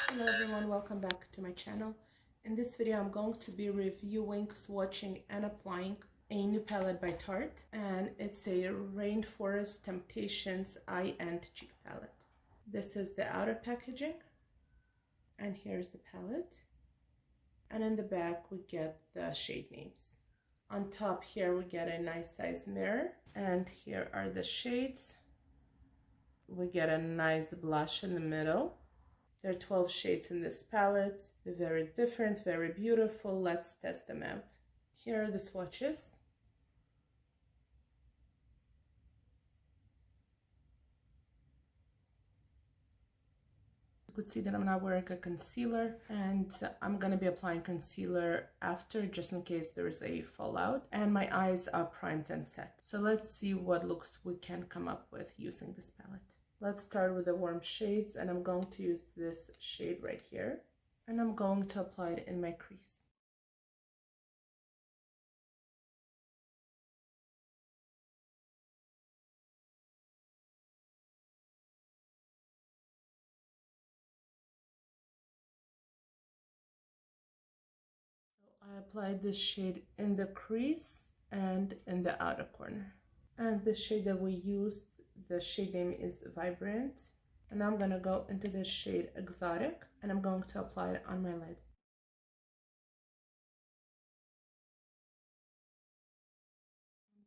Hello everyone, welcome back to my channel. In this video I'm going to be reviewing, swatching and applying a new palette by Tarte, and it's a Rainforest Temptations Eye and Cheek palette. This is the outer packaging, and here's the palette, and in the back we get the shade names. On top here we get a nice size mirror, and here are the shades. We get a nice blush in the middle. There are 12 shades in this palette. They're very different, very beautiful. Let's test them out. Here are the swatches. You could see that I'm not wearing a concealer, and I'm going to be applying concealer after, just in case there is a fallout. And my eyes are primed and set. So let's see what looks we can come up with using this palette. Let's start with the warm shades, and I'm going to use this shade right here, and I'm going to apply it in my crease. So I applied this shade in the crease and in the outer corner. And the shade that we used, the shade name is Vibrant. And I'm gonna go into the shade Exotic, and I'm going to apply it on my lid.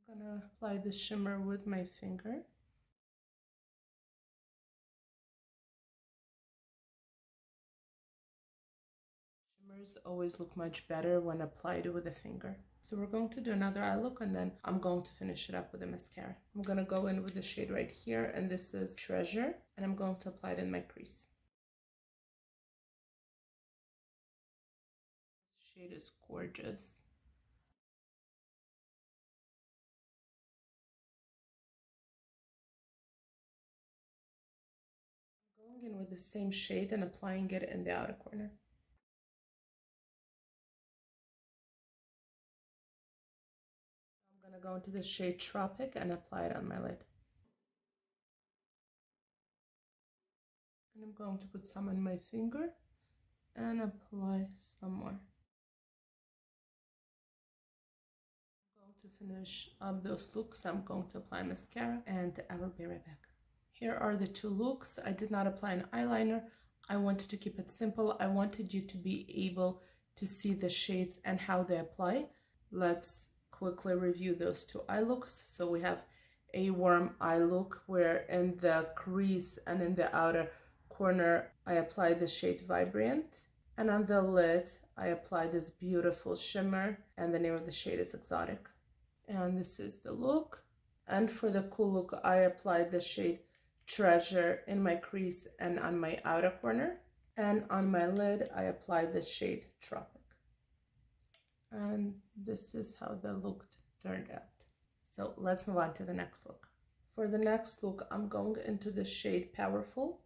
I'm gonna apply the shimmer with my finger. Shimmers always look much better when applied with a finger. So we're going to do another eye look, and then I'm going to finish it up with a mascara. I'm gonna go in with the shade right here, and this is Treasure, and I'm going to apply it in my crease. This shade is gorgeous. I'm going in with the same shade and applying it in the outer corner. I'm gonna go into the shade Tropic and apply it on my lid. And I'm going to put some on my finger and apply some more. I'm going to finish up those looks. I'm going to apply mascara, and I will be right back. Here are the two looks. I did not apply an eyeliner. I wanted to keep it simple. I wanted you to be able to see the shades and how they apply. Let's quickly review those two eye looks. So we have a warm eye look where in the crease and in the outer corner I apply the shade Vibrant, and on the lid I apply this beautiful shimmer, and the name of the shade is Exotic. And this is the look. And for the cool look I applied the shade Treasure in my crease and on my outer corner, and on my lid I applied the shade Tropic. And this is how the look turned out. So let's move on to the next look. For the next look, I'm going into the shade Powerful,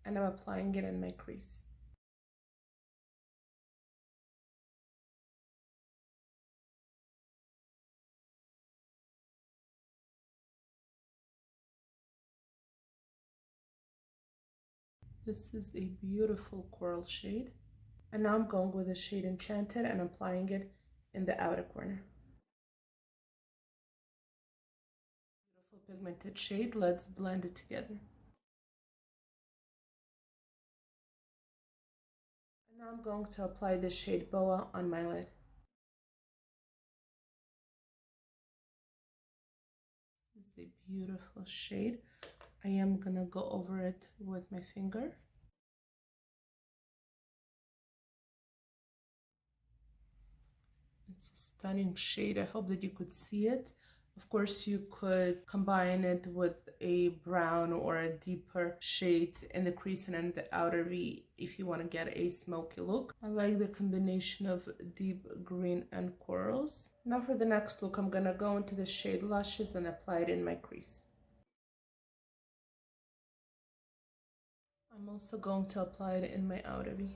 and I'm applying it in my crease. This is a beautiful coral shade. And now I'm going with the shade Enchanted and applying it in the outer corner. Beautiful pigmented shade. Let's blend it together. And now I'm going to apply the shade Boa on my lid. This is a beautiful shade. I am gonna go over it with my finger. It's a stunning shade. I hope that you could see it. Of course, you could combine it with a brown or a deeper shade in the crease and in the outer V if you want to get a smoky look. I like the combination of deep green and corals. Now for the next look, I'm gonna go into the shade Luscious and apply it in my crease. I'm also going to apply it in my outer V.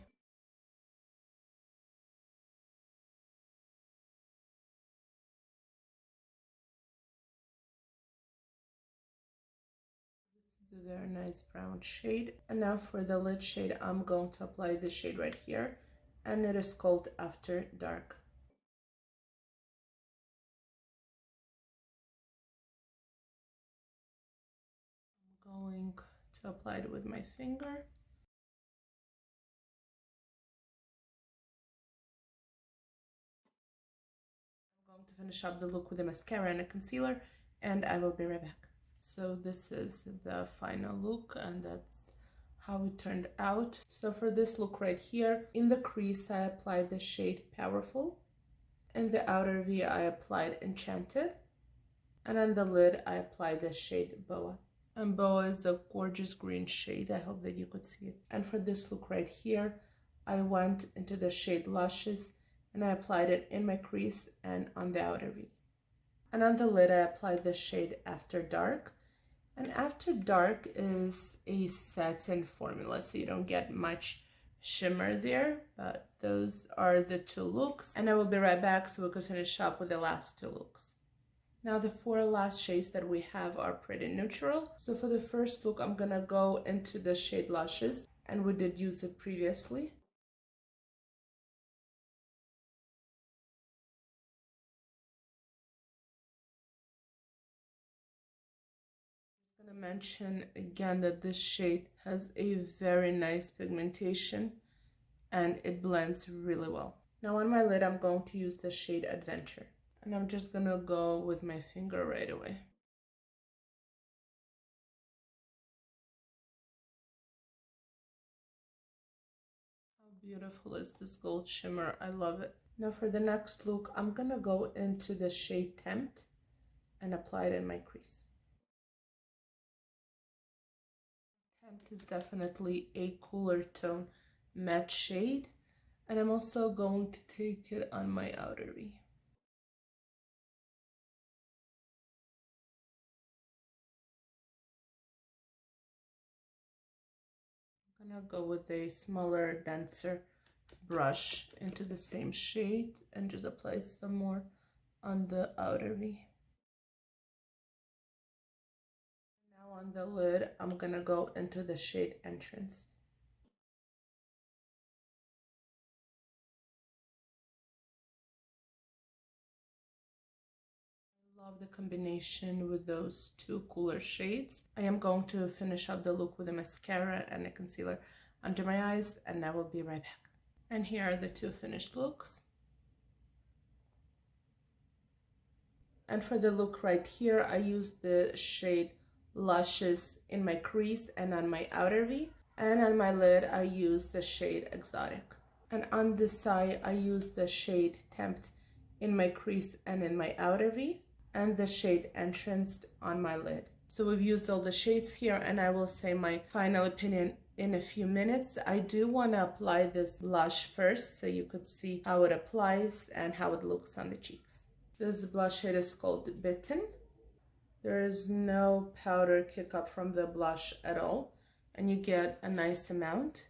It's a very nice brown shade. And now for the lid shade, I'm going to apply the shade right here, and it is called After Dark. I'm going to apply it with my finger. I'm going to finish up the look with a mascara and a concealer, and I will be right back. So this is the final look, and that's how it turned out. So for this look right here, in the crease I applied the shade Powerful. In the outer V I applied Enchanted. And on the lid I applied the shade Boa. And Boa is a gorgeous green shade. I hope that you could see it. And for this look right here, I went into the shade Luscious, and I applied it in my crease and on the outer V. And on the lid I applied the shade After Dark. And After Dark is a satin formula, so you don't get much shimmer there, but those are the two looks. And I will be right back so we could finish up with the last two looks. Now the four last shades that we have are pretty neutral. So for the first look, I'm gonna go into the shade Luscious, and we did use it previously. I'm gonna mention again that this shade has a very nice pigmentation and it blends really well. Now on my lid, I'm going to use the shade Adventure, and I'm just gonna go with my finger right away. How beautiful is this gold shimmer? I love it. Now for the next look, I'm gonna go into the shade Tempt and apply it in my crease. Tempt is definitely a cooler tone matte shade, and I'm also going to take it on my outer V. I'm gonna go with a smaller, denser brush into the same shade and just apply some more on the outer V. Now on the lid, I'm gonna go into the shade Entrance. I love the combination with those two cooler shades. I am going to finish up the look with a mascara and a concealer under my eyes, and I will be right back. And here are the two finished looks. And for the look right here, I used the shade Luscious in my crease and on my outer V. And on my lid, I used the shade Exotic. And on this side, I used the shade Tempt in my crease and in my outer V, and the shade Entranced on my lid. So we've used all the shades here, and I will say my final opinion in a few minutes. I do want to apply this blush first so you could see how it applies and how it looks on the cheeks. This blush shade is called Bitten. There is no powder kick up from the blush at all, and you get a nice amount.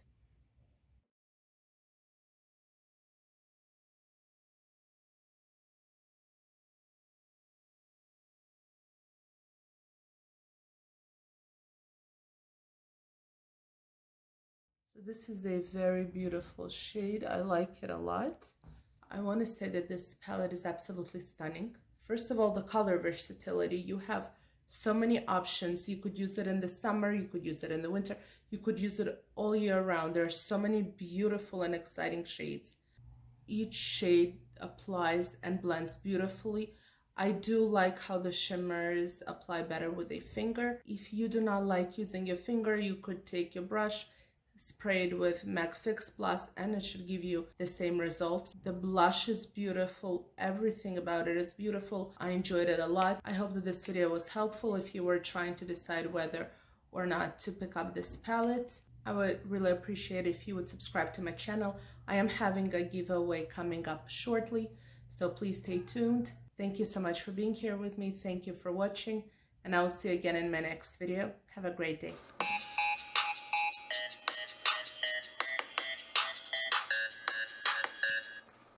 So this is a very beautiful shade. I like it a lot. I want to say that this palette is absolutely stunning. First of all, the color versatility. You have so many options. You could use it in the summer, you could use it in the winter, you could use it all year round. There are so many beautiful and exciting shades. Each shade applies and blends beautifully. I do like how the shimmers apply better with a finger. If you do not like using your finger, you could take your brush, spray it with MAC Fix Plus, and it should give you the same results. The blush is beautiful. Everything about it is beautiful. I enjoyed it a lot. I hope that this video was helpful if you were trying to decide whether or not to pick up this palette. I would really appreciate if you would subscribe to my channel. I am having a giveaway coming up shortly, so please stay tuned. Thank you so much for being here with me. Thank you for watching, and I will see you again in my next video. Have a great day.